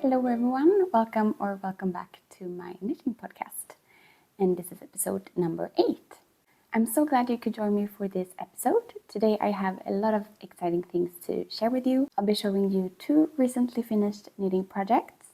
Hello everyone, welcome back to my knitting podcast, and this is episode number 8. I'm so glad you could join me for this episode. Today I have a lot of exciting things to share with you. I'll be showing you 2 recently finished knitting projects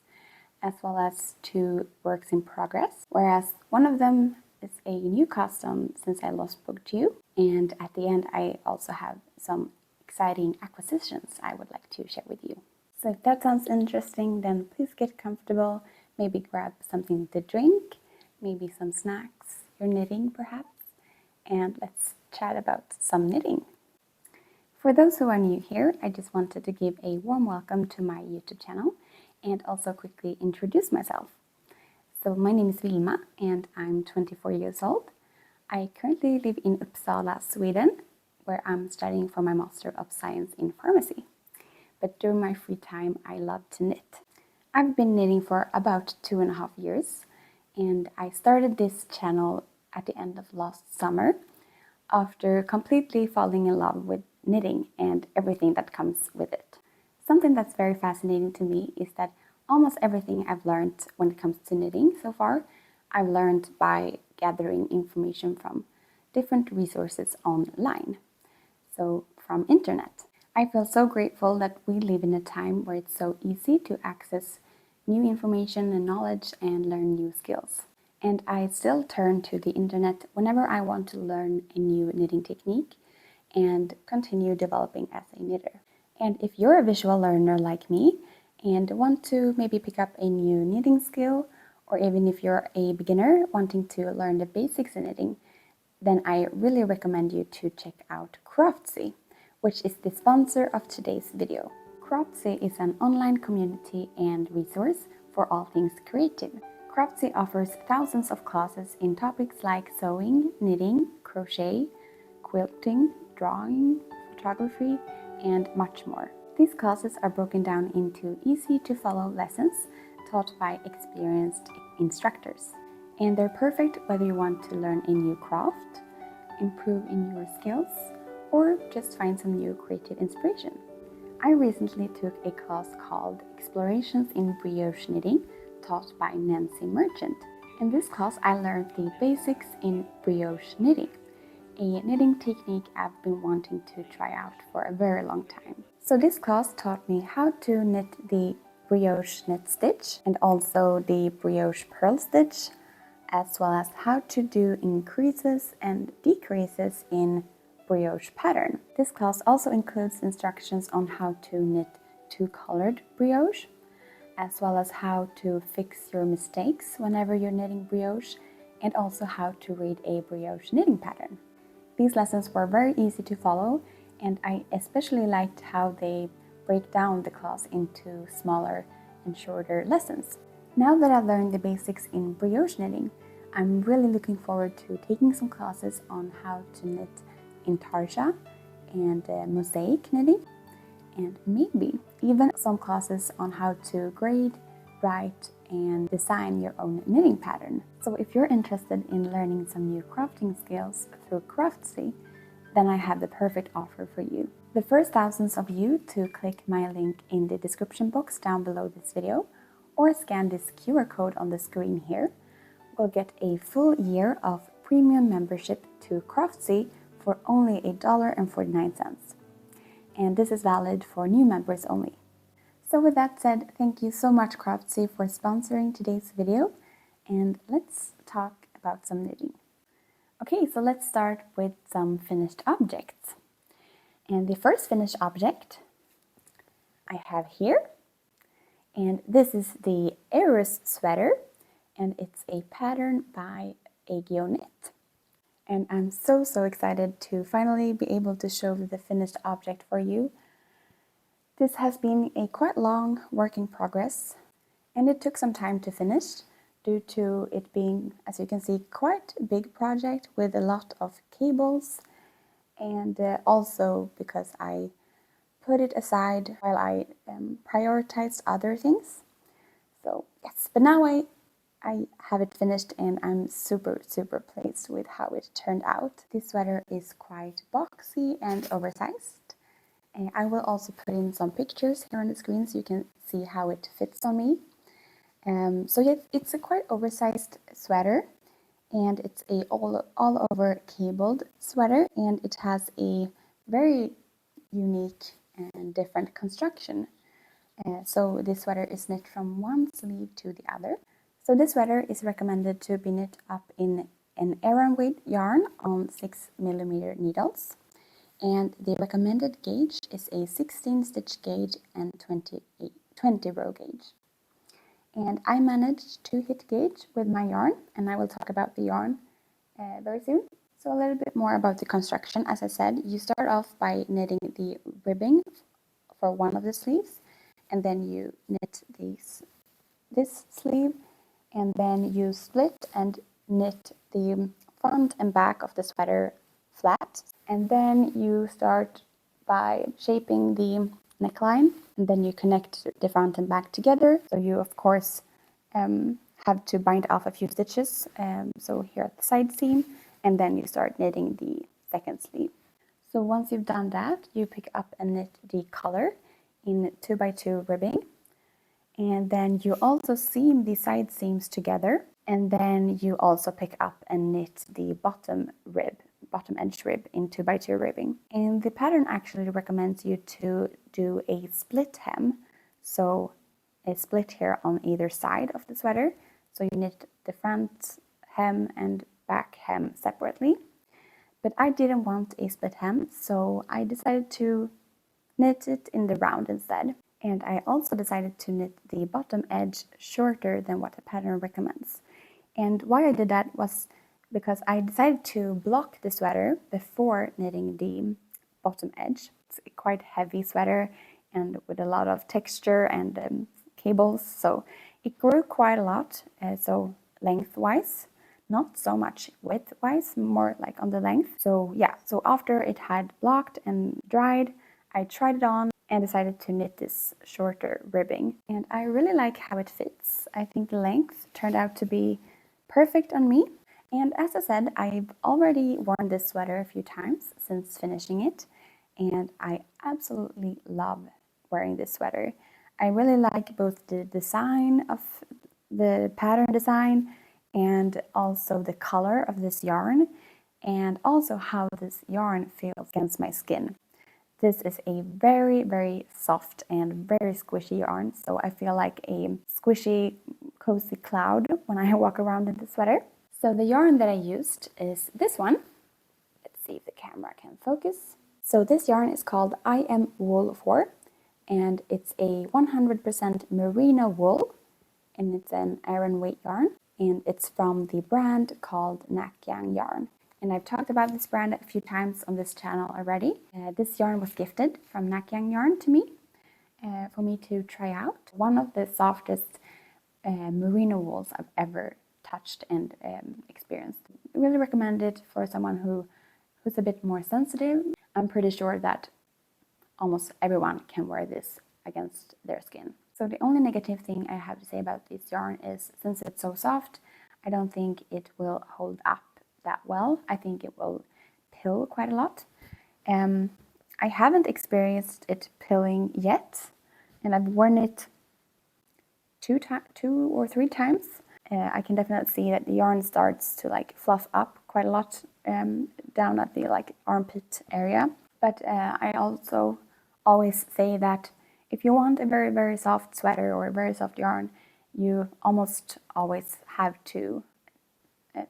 as well as 2 works in progress, whereas one of them is a new custom since I last spoke to you, and at the end I also have some exciting acquisitions I would like to share with you. So if that sounds interesting, then please get comfortable, maybe grab something to drink, maybe some snacks, your knitting perhaps, and let's chat about some knitting. For those who are new here, I just wanted to give a warm welcome to my YouTube channel and also quickly introduce myself. So my name is Wilma and I'm 24 years old. I currently live in Uppsala, Sweden, where I'm studying for my Master of Science in Pharmacy. But during my free time, I love to knit. I've been knitting for about 2.5 years, and I started this channel at the end of last summer after completely falling in love with knitting and everything that comes with it. Something that's very fascinating to me is that almost everything I've learned when it comes to knitting so far, I've learned by gathering information from different resources online, so from internet. I feel so grateful that we live in a time where it's so easy to access new information and knowledge and learn new skills. And I still turn to the internet whenever I want to learn a new knitting technique and continue developing as a knitter. And if you're a visual learner like me and want to maybe pick up a new knitting skill, or even if you're a beginner wanting to learn the basics in knitting, then I really recommend you to check out Craftsy, which is the sponsor of today's video. Craftsy is an online community and resource for all things creative. Craftsy offers thousands of classes in topics like sewing, knitting, crochet, quilting, drawing, photography, and much more. These classes are broken down into easy-to-follow lessons taught by experienced instructors. And they're perfect whether you want to learn a new craft, improve in your skills, or just find some new creative inspiration. I recently took a class called Explorations in Brioche Knitting, taught by Nancy Merchant. In this class, I learned the basics in brioche knitting, a knitting technique I've been wanting to try out for a very long time. So this class taught me how to knit the brioche knit stitch and also the brioche purl stitch, as well as how to do increases and decreases in brioche pattern. This class also includes instructions on how to knit 2-colored brioche, as well as how to fix your mistakes whenever you're knitting brioche, and also how to read a brioche knitting pattern. These lessons were very easy to follow, and I especially liked how they break down the class into smaller and shorter lessons. Now that I've learned the basics in brioche knitting, I'm really looking forward to taking some classes on how to knit intarsia and mosaic knitting, and maybe even some classes on how to grade, write, and design your own knitting pattern. So if you're interested in learning some new crafting skills through Craftsy, then I have the perfect offer for you. The first thousands of you to click my link in the description box down below this video, or scan this QR code on the screen here, will get a full year of premium membership to Craftsy for only $1.49. And this is valid for new members only. So with that said, thank you so much Craftsy for sponsoring today's video, and let's talk about some knitting. Okay, so let's start with some finished objects. And the first finished object I have here, and this is the Aerys sweater, and it's a pattern by Aegyoknit. And I'm so excited to finally be able to show the finished object for you. This has been a quite long work in progress, and it took some time to finish due to it being, as you can see, quite a big project with a lot of cables, and also because I put it aside while I prioritized other things. So yes, but now I have it finished and I'm super pleased with how it turned out. This sweater is quite boxy and oversized. And I will also put in some pictures here on the screen so you can see how it fits on me. So yes, it's a quite oversized sweater, and it's a all over cabled sweater, and it has a very unique and different construction. So this sweater is knit from one sleeve to the other. So this sweater is recommended to be knit up in an Aran weight yarn on 6mm needles. And the recommended gauge is a 16 stitch gauge and 20 row gauge. And I managed to hit gauge with my yarn, and I will talk about the yarn very soon. So a little bit more about the construction. As I said, you start off by knitting the ribbing for one of the sleeves, and then you knit this sleeve, and then you split and knit the front and back of the sweater flat, and then you start by shaping the neckline, and then you connect the front and back together. So you of course have to bind off a few stitches, so here at the side seam, and then you start knitting the second sleeve. So once you've done that, you pick up and knit the collar in 2x2 ribbing, and then you also seam the side seams together, and then you also pick up and knit the bottom edge rib in 2x2 ribbing. And the pattern actually recommends you to do a split hem, so a split here on either side of the sweater. So you knit the front hem and back hem separately. But I didn't want a split hem, so I decided to knit it in the round instead. And I also decided to knit the bottom edge shorter than what the pattern recommends. And why I did that was because I decided to block the sweater before knitting the bottom edge. It's a quite heavy sweater and with a lot of texture and cables, so it grew quite a lot, so lengthwise, not so much widthwise, more like on the length. So yeah, so after it had blocked and dried, I tried it on and decided to knit this shorter ribbing. And I really like how it fits. I think the length turned out to be perfect on me. And as I said, I've already worn this sweater a few times since finishing it, and I absolutely love wearing this sweater. I really like both the design of the pattern design and also the color of this yarn, and also how this yarn feels against my skin. This is a very soft and very squishy yarn, so I feel like a squishy, cozy cloud when I walk around in the sweater. So the yarn that I used is this one. Let's see if the camera can focus. So this yarn is called I Am Wool 4, and it's a 100% merino wool, and it's an Aran weight yarn, and it's from the brand called Nakyang yarn. And I've talked about this brand a few times on this channel already. This yarn was gifted from Nakyang yarn to me for me to try out. One of the softest merino wools I've ever touched and experienced. I really recommend it for someone who's a bit more sensitive. I'm pretty sure that almost everyone can wear this against their skin. So the only negative thing I have to say about this yarn is, since it's so soft, I don't think it will hold up that well. I think it will pill quite a lot. I haven't experienced it pilling yet, and I've worn it two or three times. I can definitely see that the yarn starts to like fluff up quite a lot down at the like armpit area. But I also always say that if you want a very soft sweater or a very soft yarn, you almost always have to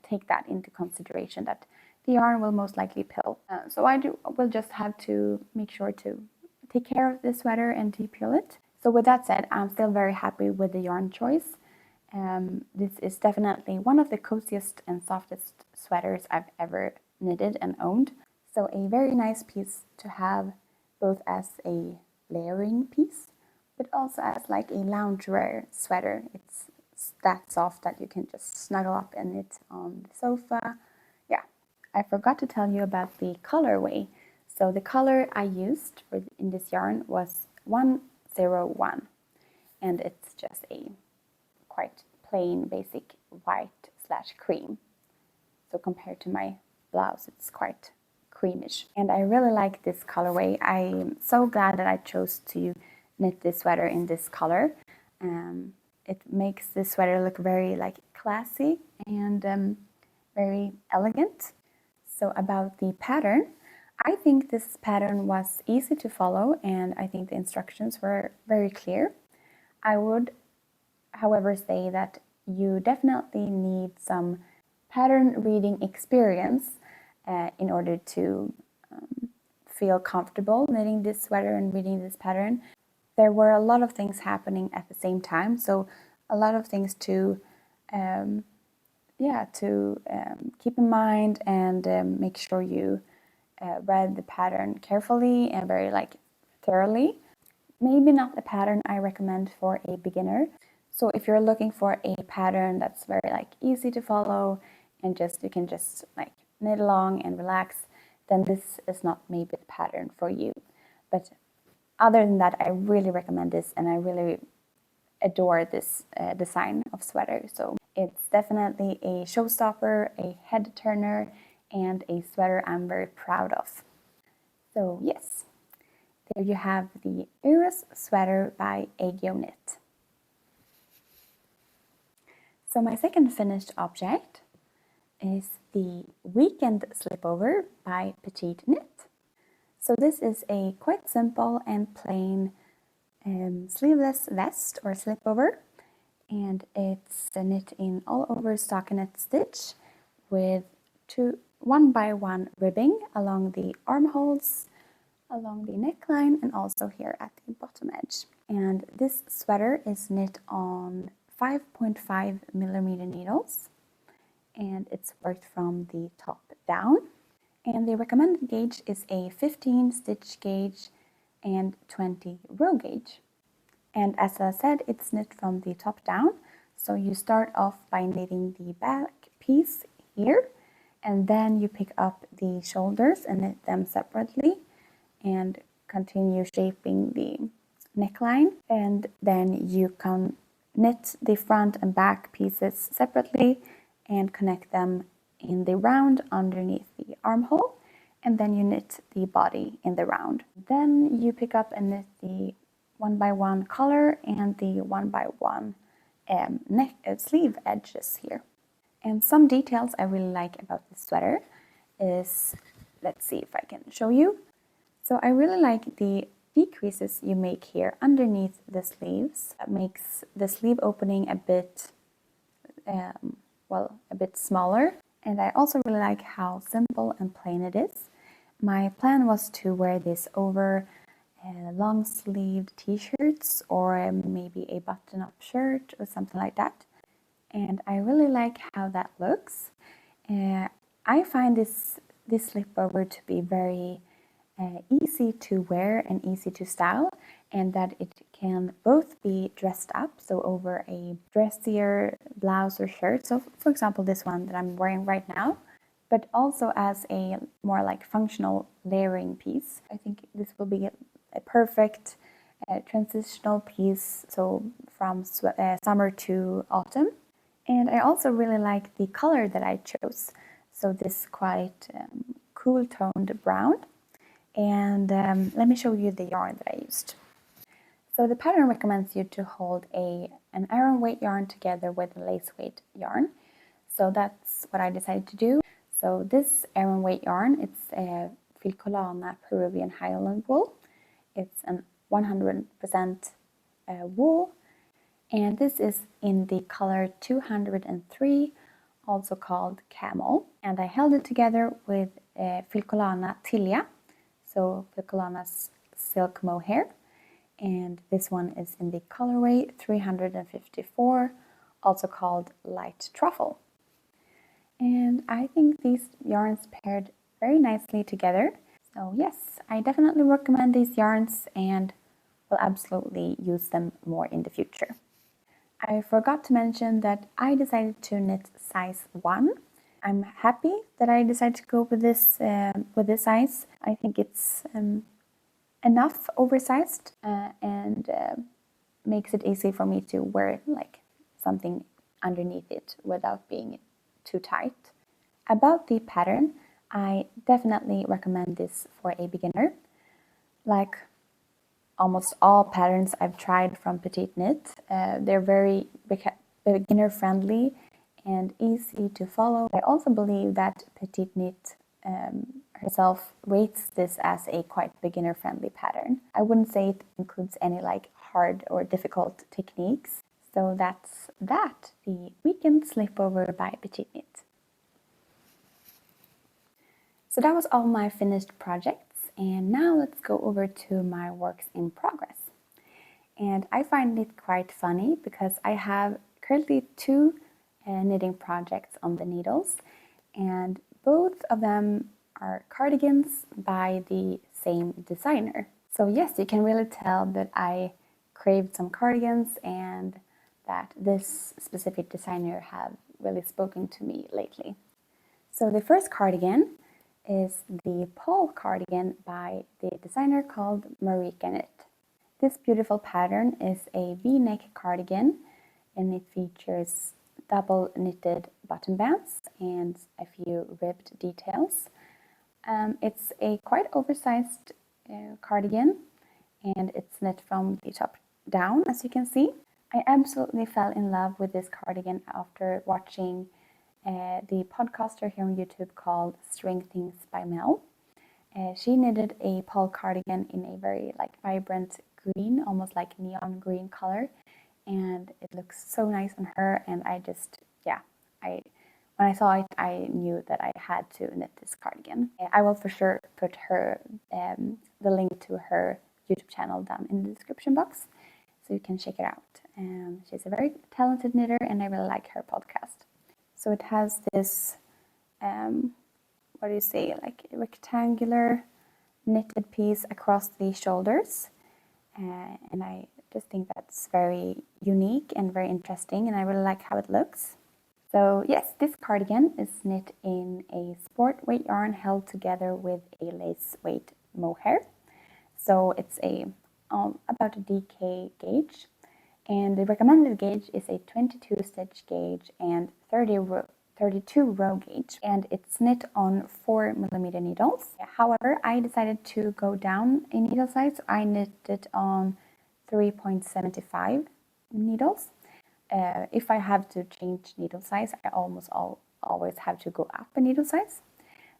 take that into consideration, that the yarn will most likely pill. So will just have to make sure to take care of the sweater and de-pill it. So with that said, I'm still very happy with the yarn choice. This is definitely one of the coziest and softest sweaters I've ever knitted and owned. So a very nice piece to have both as a layering piece, but also as like a loungewear sweater. It's that soft that you can just snuggle up in it on the sofa. Yeah, I forgot to tell you about the colorway. So the color I used in this yarn was 101, and it's just a quite plain basic white/cream. So compared to my blouse, it's quite creamish, and I really like this colorway. I'm so glad that I chose to knit this sweater in this color. It makes this sweater look very like classy and very elegant. So about the pattern, I think this pattern was easy to follow, and I think the instructions were very clear. I would, however, say that you definitely need some pattern reading experience in order to feel comfortable knitting this sweater and reading this pattern. There were a lot of things happening at the same time, so a lot of things to keep in mind and make sure you read the pattern carefully and very thoroughly. Maybe not a pattern I recommend for a beginner. So if you're looking for a pattern that's very easy to follow and you can just knit along and relax, then this is not maybe the pattern for you. But other than that, I really recommend this, and I really adore this design of sweater. So it's definitely a showstopper, a head turner, and a sweater I'm very proud of. So yes, there you have the Eurus sweater by Aegyoknit. So my second finished object is the Weekend Slipover by PetiteKnit. So this is a quite simple and plain sleeveless vest or slipover, and it's knit in all over stockinette stitch with 1x1 ribbing along the armholes, along the neckline, and also here at the bottom edge. And this sweater is knit on 5.5mm needles, and it's worked from the top down. And the recommended gauge is a 15 stitch gauge and 20 row gauge. And as I said, it's knit from the top down. So you start off by knitting the back piece here, and then you pick up the shoulders and knit them separately and continue shaping the neckline. And then you can knit the front and back pieces separately and connect them in the round underneath the armhole, and then you knit the body in the round. Then you pick up and knit the 1x1 collar and the 1x1 sleeve edges here. And some details I really like about this sweater is, let's see if I can show you. So I really like the decreases you make here underneath the sleeves. That makes the sleeve opening a bit a bit smaller. And I also really like how simple and plain it is. My plan was to wear this over long sleeved t-shirts or maybe a button-up shirt or something like that. And I really like how that looks. I find this slipover to be very easy to wear and easy to style, and that it can both be dressed up, so over a dressier blouse or shirt, so for example this one that I'm wearing right now, but also as a more functional layering piece. I think this will be a perfect transitional piece, so from summer to autumn. And I also really like the color that I chose, so this quite cool toned brown. And let me show you the yarn that I used. So the pattern recommends you to hold an Aran weight yarn together with a lace weight yarn. So that's what I decided to do. So this Aran weight yarn, it's a Filcolana Peruvian Highland Wool. It's an 100% wool, and this is in the color 203 also called Camel, and I held it together with Filcolana Tilia, so Filcolana's Silk Mohair, and this one is in the colorway 354, also called Light Truffle. And I think these yarns paired very nicely together. So yes, I definitely recommend these yarns and will absolutely use them more in the future. I forgot to mention that I decided to knit size 1. I'm happy that I decided to go with this size. I think it's enough oversized and makes it easy for me to wear like something underneath it without being too tight. About the pattern, I definitely recommend this for a beginner. Like almost all patterns I've tried from PetiteKnit, they're very beginner friendly and easy to follow. I also believe that PetiteKnit herself rates this as a quite beginner friendly pattern. I wouldn't say it includes any like hard or difficult techniques. So that's that, the Weekend Slipover by PetiteKnit. So that was all my finished projects, and now let's go over to my works in progress. And I find it quite funny because I have currently 2 knitting projects on the needles, and both of them are cardigans by the same designer. So yes, you can really tell that I craved some cardigans and that this specific designer have really spoken to me lately. So the first cardigan is the Pole cardigan by the designer called Moreca. This beautiful pattern is a V-neck cardigan, and it features double knitted button bands and a few ribbed details. It's a quite oversized cardigan, and it's knit from the top down, as you can see. I absolutely fell in love with this cardigan after watching the podcaster here on YouTube called String Things by Mel. She knitted a pole cardigan in a very like vibrant green, almost like neon green color, and it looks so nice on her. And I just, yeah, when I saw it, I knew that I had to knit this cardigan. I will for sure put her the link to her YouTube channel down in the description box, so you can check it out. She's a very talented knitter, and I really like her podcast. So it has this, what do you say, like a rectangular knitted piece across the shoulders. And I just think that's very unique and very interesting, and I really like how it looks. So yes, this cardigan is knit in a sport weight yarn held together with a lace weight mohair. So it's about a DK gauge, and the recommended gauge is a 22 stitch gauge and 32 row gauge, and it's knit on 4mm needles. However, I decided to go down in needle size, so I knit it on 3.75 needles. If I have to change needle size, I almost always have to go up a needle size.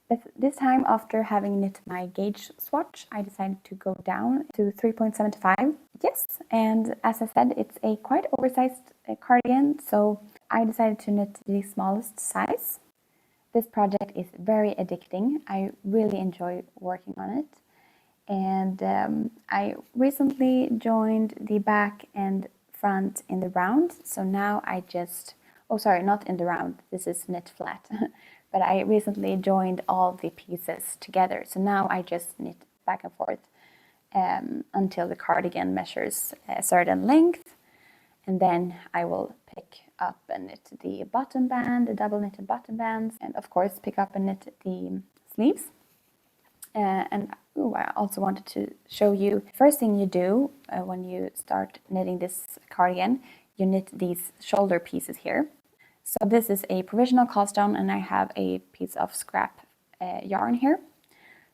But this time, after having knit my gauge swatch, I decided to go down to 3.75. Yes, and as I said, it's a quite oversized cardigan, so I decided to knit the smallest size. This project is very addicting. I really enjoy working on it. And I recently joined the back and front in the round, so now I just, oh sorry, not in the round, this is knit flat. But I recently joined all the pieces together, so now I just knit back and forth until the cardigan measures a certain length, and then I will pick up and knit the button band, the double knitted button bands, and of course pick up and knit the sleeves. I also wanted to show you, first thing you do when you start knitting this cardigan, you knit these shoulder pieces here. So this is a provisional cast on, and I have a piece of scrap yarn here.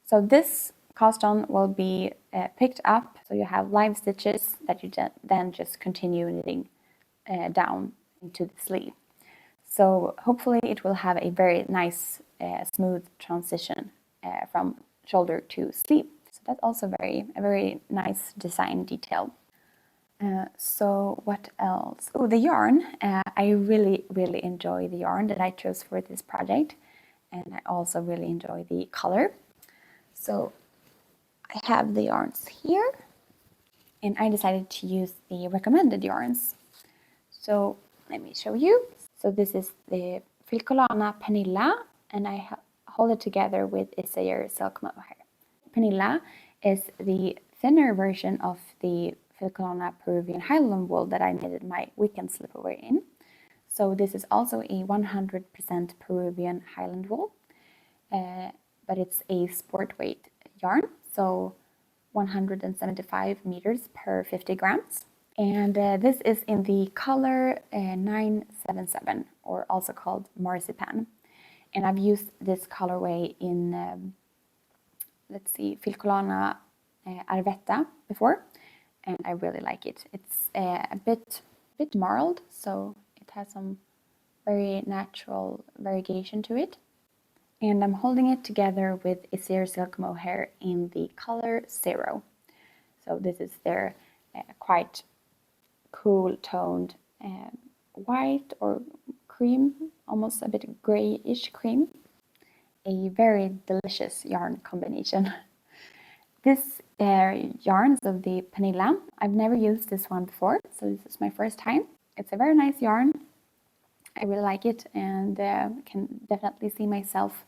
So this cast on will be picked up, so you have live stitches that you then just continue knitting down into the sleeve. So hopefully it will have a very nice smooth transition from shoulder to sleeve. So that's also a very nice design detail. So what else? Oh, the yarn. I really enjoy the yarn that I chose for this project, and I also really enjoy the color. So I have the yarns here, and I decided to use the recommended yarns. So let me show you. So this is the Filcolana Pernilla, and I hold it together with Isager Silk Mohair. Pernilla is the thinner version of the Filcolana Peruvian Highland Wool that I knitted my weekend slipover in. So this is also a 100% Peruvian Highland Wool, but it's a sport weight yarn, so 175 meters per 50 grams. And this is in the color 977, or also called marzipan. And I've used this colorway in, let's see, Filcolana Arvetta before, and I really like it. It's a bit marled, so it has some very natural variegation to it. And I'm holding it together with Isager Silk Mohair in the color 0. So this is their quite cool toned white or cream, almost a bit grayish cream. A very delicious yarn combination. This yarn is of the Pernilla. I've never used this one before, so this is my first time. It's a very nice yarn. I really like it, and can definitely see myself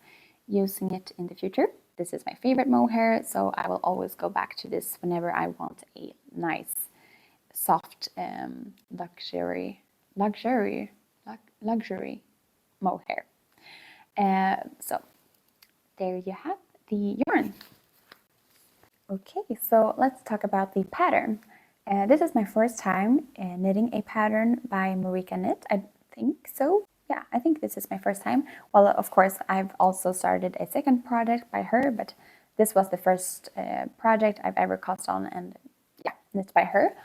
using it in the future. This is my favorite mohair, so I will always go back to this whenever I want a nice, soft, luxury mohair. So there you have the yarn. Okay, so let's talk about the pattern. This is my first time knitting a pattern by Moreca Knit. I think so. Yeah, I think this is my first time. Well, of course, I've also started a second project by her, but this was the first project I've ever cast on, and yeah, knit by her.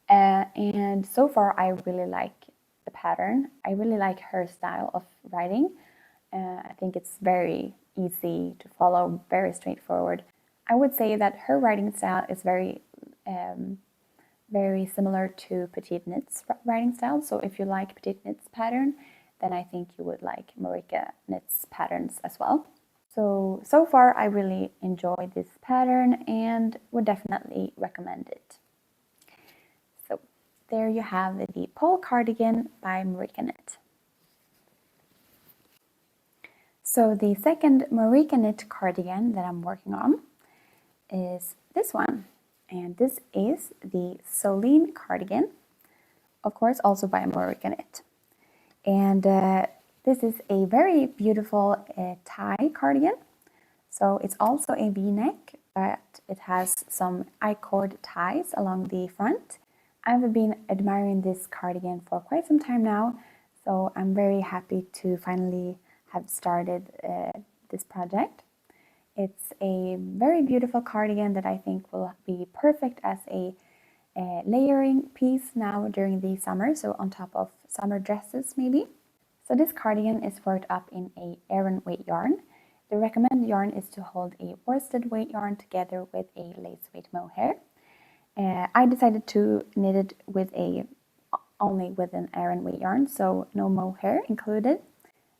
And so far, I really like the pattern. I really like her style of writing. I think it's very easy to follow, very straightforward. I would say that her writing style is very similar to PetiteKnit's writing style. So if you like PetiteKnit's pattern, then I think you would like Moreca Knit's patterns as well. So far I really enjoy this pattern and would definitely recommend it. So there you have the Pole Cardigan by Moreca Knit. So the second Moreca Knit cardigan that I'm working on is this one, and this is the Solene cardigan, of course also by Moreca Knit. And this is a very beautiful tie cardigan. So it's also a V-neck, but it has some I-cord ties along the front. I've been admiring this cardigan for quite some time now, so I'm very happy to finally have started this project. It's a very beautiful cardigan that I think will be perfect as a layering piece now during the summer, so on top of summer dresses maybe. So this cardigan is worked up in a Aran weight yarn. The recommended yarn is to hold a worsted weight yarn together with a lace weight mohair. I decided to knit it with only with an Aran weight yarn, so no mohair included.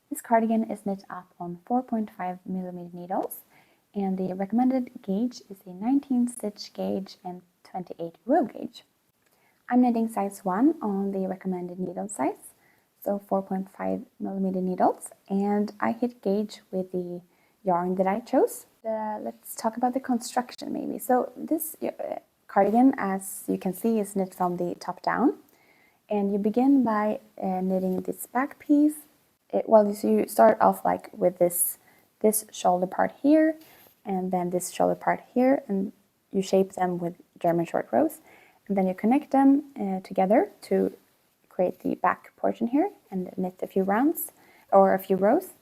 This cardigan is knit up on 4.5mm needles, and the recommended gauge is a 19 stitch gauge and 28 row gauge. I'm knitting size 1 on the recommended needle size, so 4.5mm needles, and I hit gauge with the yarn that I chose. Let's talk about the construction maybe. So this cardigan, as you can see, is knit from the top down, and you begin by knitting this back piece. So you start off like with this shoulder part here, and then this shoulder part here, and you shape them with German short rows, and then you connect them together to create the back portion here and knit a few rounds or a few rows,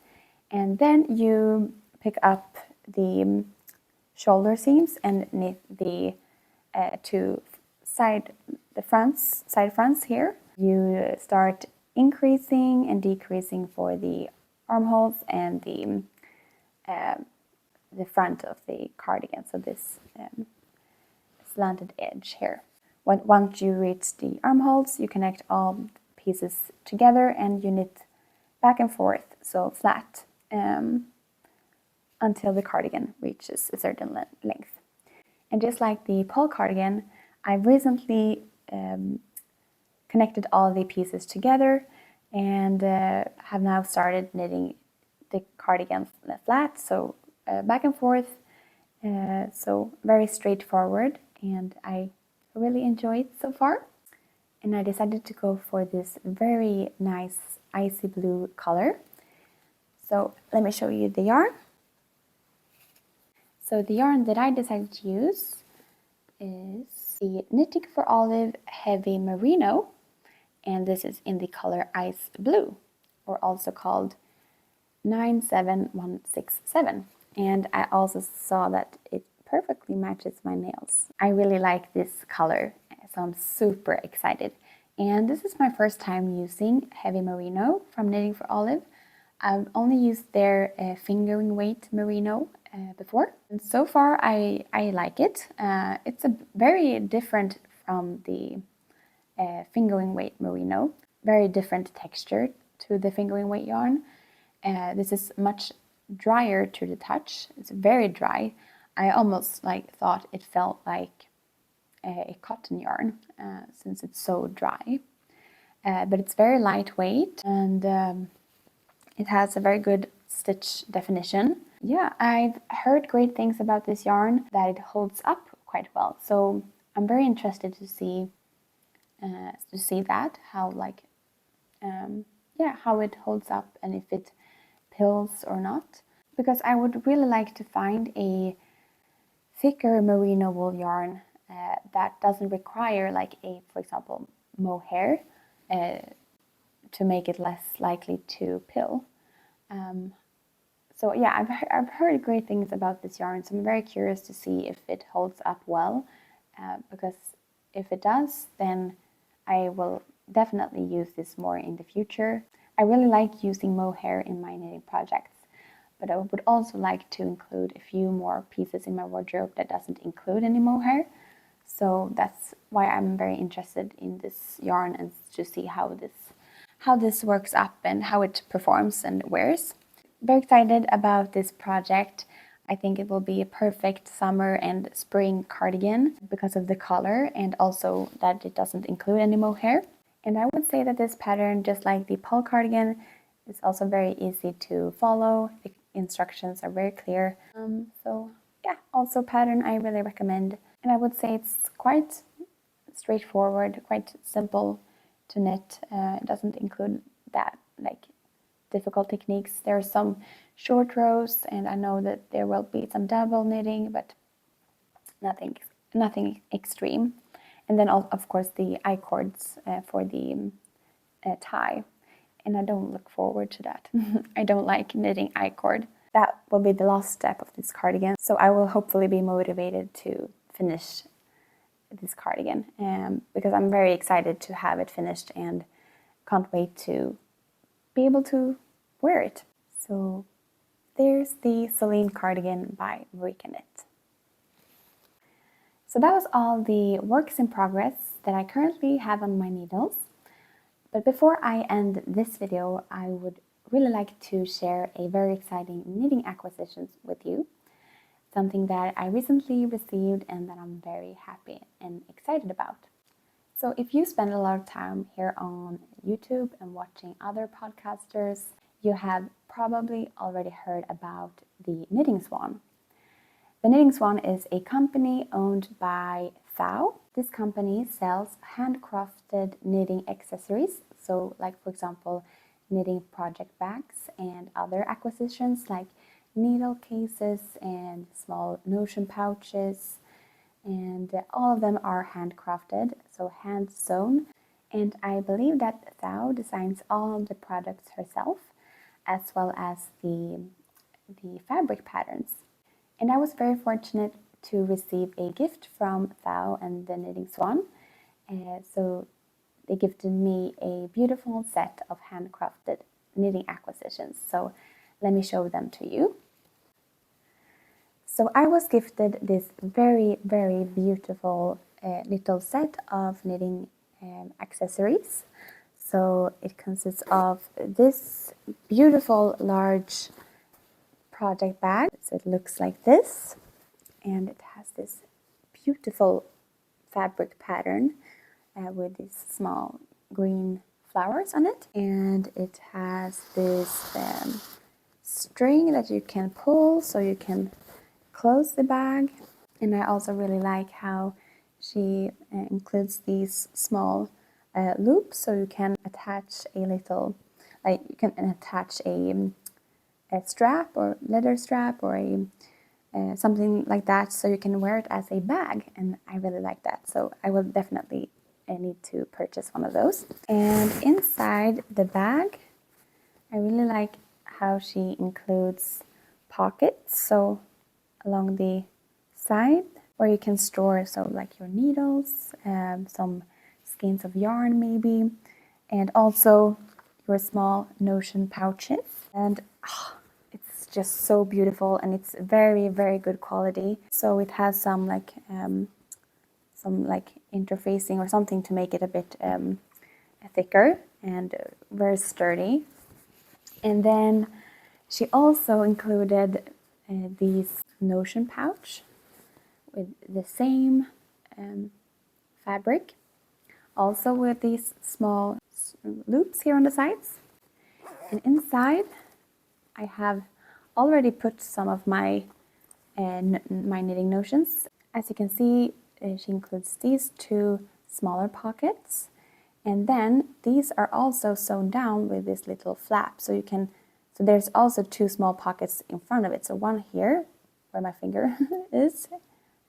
and then you pick up the shoulder seams and knit the two side fronts here. You start increasing and decreasing for the armholes and the front of the cardigan, so this slanted edge here. Once you reach the armholes, you connect all pieces together and you knit back and forth, so flat, until the cardigan reaches a certain length. And just like the pole cardigan, I've recently connected all the pieces together and have now started knitting the cardigan flat, so back and forth, so very straightforward, and I really enjoy it so far. And I decided to go for this very nice icy blue color. So let me show you the yarn. So the yarn that I decided to use is the Knitting for Olive Heavy Merino, and this is in the color Ice Blue, or also called 97167. And I also saw that it perfectly matches my nails. I really like this color, so I'm super excited. And this is my first time using Heavy Merino from Knitting for Olive. I've only used their fingering weight merino before, and so far I like it. It's a very different from the fingering weight merino, very different texture to the fingering weight yarn. This is much drier to the touch. It's very dry. I almost thought it felt like a cotton yarn since it's so dry, but it's very lightweight, and it has a very good stitch definition. Yeah, I've heard great things about this yarn, that it holds up quite well. So I'm very interested to see that, how how it holds up and if it pills or not. Because I would really like to find a thicker merino wool yarn that doesn't require for example, mohair to make it less likely to pill. So yeah, I've heard great things about this yarn, so I'm very curious to see if it holds up well, because if it does, then I will definitely use this more in the future. I really like using mohair in my knitting projects, but I would also like to include a few more pieces in my wardrobe that doesn't include any mohair. So that's why I'm very interested in this yarn and to see how this works up and how it performs and wears. Very excited about this project. I think it will be a perfect summer and spring cardigan because of the color and also that it doesn't include any mohair. And I would say that this pattern, just like the pole cardigan, is also very easy to follow. The instructions are very clear. So yeah, also pattern I really recommend. And I would say it's quite straightforward, quite simple to knit. It doesn't include that difficult techniques. There are some short rows, and I know that there will be some double knitting, but nothing extreme. And then of course the I-cords for the tie, and I don't look forward to that. I don't like knitting I-cord. That will be the last step of this cardigan, so I will hopefully be motivated to finish this cardigan, because I'm very excited to have it finished and can't wait to be able to wear it. So there's the Solene cardigan by Moreca. So that was all the works in progress that I currently have on my needles. But before I end this video, I would really like to share a very exciting knitting acquisition with you. Something that I recently received and that I'm very happy and excited about. So if you spend a lot of time here on YouTube and watching other podcasters, you have probably already heard about the Knitting Swan. The Knitting Swan is a company owned by Thau. This company sells handcrafted knitting accessories, so for example, knitting project bags and other acquisitions like needle cases and small notion pouches, and all of them are handcrafted, so hand sewn. And I believe that Thau designs all of the products herself, as well as the fabric patterns. And I was very fortunate to receive a gift from Thau and the Knitting Swan. So they gifted me a beautiful set of handcrafted knitting acquisitions. So let me show them to you. So I was gifted this very, very beautiful little set of knitting accessories. So it consists of this beautiful large project bag. So it looks like this, and it has this beautiful fabric pattern with these small green flowers on it, and it has this string that you can pull so you can close the bag. And I also really like how she includes these small loops, so you can attach a little, like you can attach a strap or leather strap or a something like that, so you can wear it as a bag, and I really like that. So I will definitely need to purchase one of those. And inside the bag, I really like how she includes pockets, so along the side where you can store so like your needles, some skeins of yarn maybe, and also your small notion pouches. And it's just so beautiful, and it's very, very good quality. So it has some like interfacing or something to make it a bit thicker and very sturdy. And then she also included these notion pouch with the same fabric, also with these small loops here on the sides. And inside I have already put some of my my knitting notions. As you can see, she includes these two smaller pockets, and then these are also sewn down with this little flap, so you can, so there's also two small pockets in front of it. So one here where my finger is, I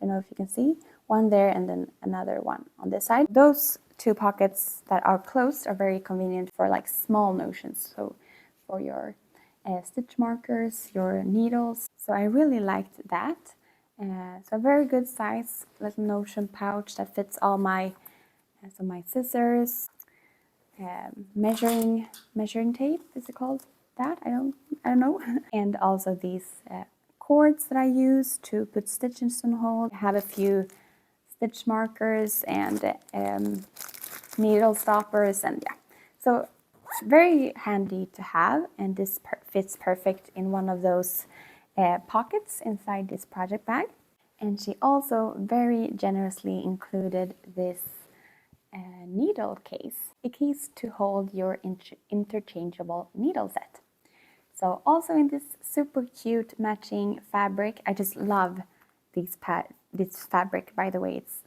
don't know if you can see, one there, and then another one on this side. Those two pockets that are closed are very convenient for like small notions, so for your stitch markers, your needles. So I really liked that. So a very good size little notion pouch that fits all my so my scissors, measuring tape, is it called that? I don't know. And also these cords that I use to put stitches on hold. I have a few stitch markers and needle stoppers, and yeah, so very handy to have. And this fits perfect in one of those pockets inside this project bag. And she also very generously included this needle case, a case to hold your interchangeable needle set. So also in this super cute matching fabric. I just love this fabric, by the way. It's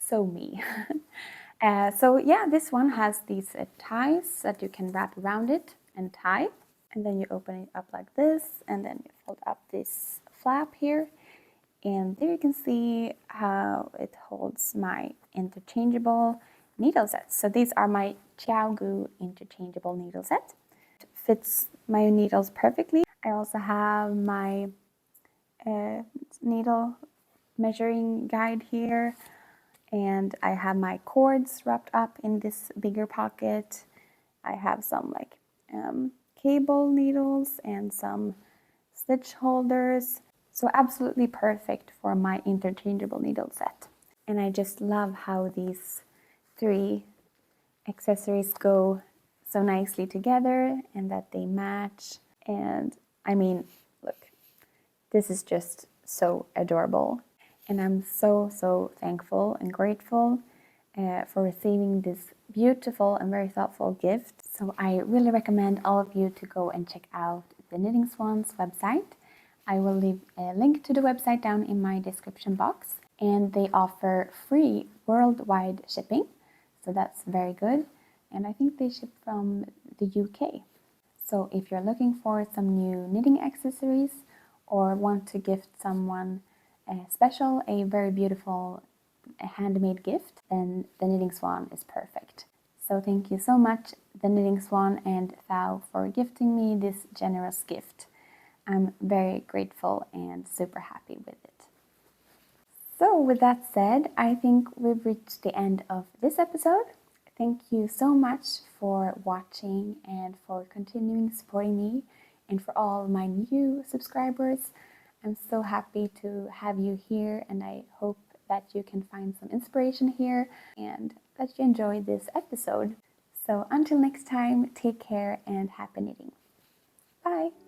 so me. So yeah, this one has these ties that you can wrap around it and tie, and then you open it up like this, and then you fold up this flap here, and there you can see how it holds my interchangeable needle sets. So these are my Chiaogu interchangeable needle set. It fits my needles perfectly. I also have my needle measuring guide here, and I have my cords wrapped up in this bigger pocket. I have some like cable needles and some stitch holders. So absolutely perfect for my interchangeable needle set. And I just love how these three accessories go so nicely together and that they match. And I mean, look, this is just so adorable. And I'm so thankful and grateful for receiving this beautiful and very thoughtful gift. So I really recommend all of you to go and check out the Knitting Swans website. I will leave a link to the website down in my description box, and they offer free worldwide shipping, so that's very good. And I think they ship from the UK. So if you're looking for some new knitting accessories or want to gift someone special a very beautiful handmade gift, then the Knitting Swan is perfect. So thank you so much, the Knitting Swan and Thao, for gifting me this generous gift. I'm very grateful and super happy with it. So with that said, I think we've reached the end of this episode. Thank you so much for watching and for continuing supporting me, and for all my new subscribers. I'm so happy to have you here, and I hope that you can find some inspiration here and that you enjoy this episode. So until next time, take care and happy knitting. Bye!